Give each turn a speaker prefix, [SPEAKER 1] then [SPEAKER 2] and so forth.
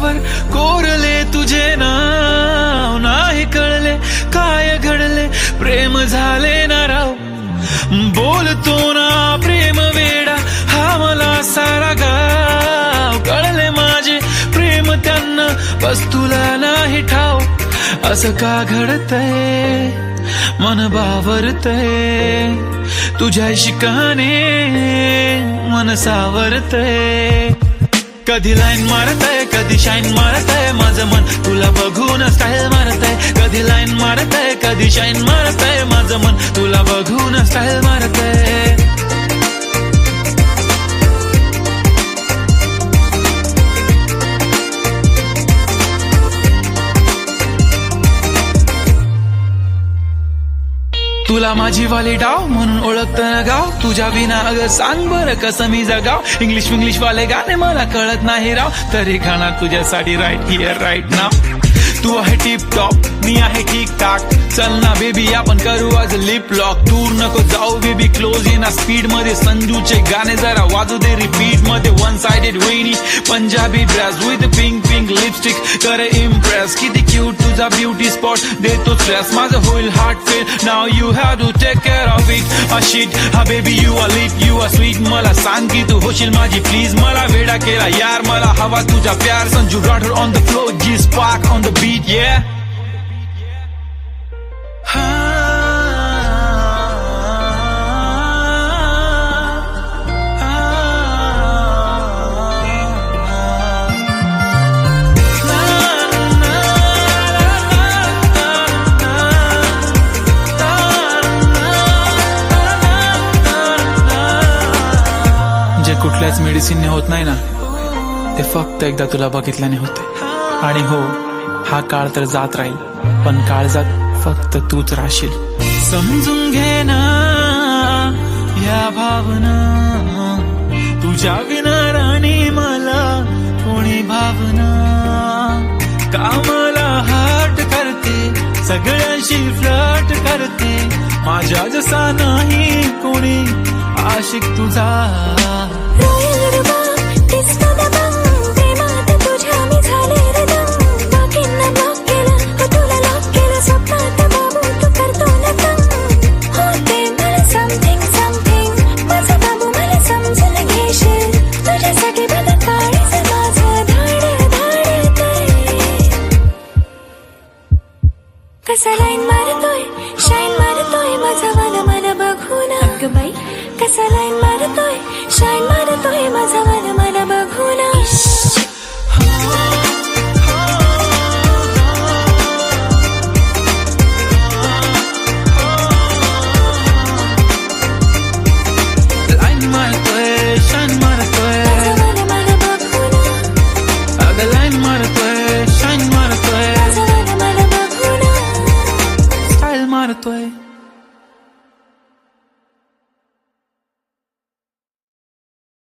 [SPEAKER 1] पायावर कोरले तुझे नाव, नाही कळले काय घडले, प्रेम झाले ना राव. बोलतो ना प्रेम वेडा हा मला सारा गाव, कळले माझे प्रेम त्यांना बस तुला नाही ठाव. असं का घडतंय मन बावरतय, तुझ्या शिकाने मन सावरतय. कधी लाईन मारतय कधी शाईन मारतय, माझं मन तुला बघून स्टाईल मारतय. कधी लाईन मारतय कधी शाईन मारतय, माझं मन तुला बघून स्टाईल मारतय. तुला माझी वाली डाव म्हणून ओळखतं ना गाव, तुझ्या विना अगं सांग बरं कसं मी जगाव. इंग्लिश वाले गाणे मला कळत नाही राव, तरी गाणं तुझ्यासाठी राईट हिअर राईट नाव. तू आहे टिप टॉप मी आहे ठीक ठाक, चल ना बेबी आपण करू आज लिप लॉक. दूर नको जाऊ बेबी क्लोज ये ना स्पीड मध्ये, संजूचे गाणे जरा वाजू दे रिपीट मध्ये. वन साइडेड वेणी Punjabi dress with pink lipstick करे इम्प्रेस. किती क्यूट तुझा ब्युटी स्पॉट देतो स्ट्रेस, माझं होईल heart fail now you have to take care of it. Uh shit हा baby you are lit you are sweet, मला सांग की तू होशील माझी प्लीज. मला वेडा केला यार मला हवा तुझा प्यार. Sanju Rathod on the flow G spark on the beat yeah. जे कुठल्याच मेडिसिनने होत नाही ना, ते फक्त एकदा तुला बघितल्याने होते. आणि हो हा काळ तर जात राहील, पण काळजात फक्त तूच राहशील. समजून घे ना या भावना, तुझ्या विना राणी मला कोणी भावना. कामाला हाट करते सगळ्यांशी फ्लर्ट करते, माझ्या जसा नाही कोणी आशिक तुझा.
[SPEAKER 2] कसा लाईन मारतोय शाईन मारतोय, माझा मला बघून. अगं बाई कसा लाईन मारतोय शाईन मारतोय, माझा मला बघून.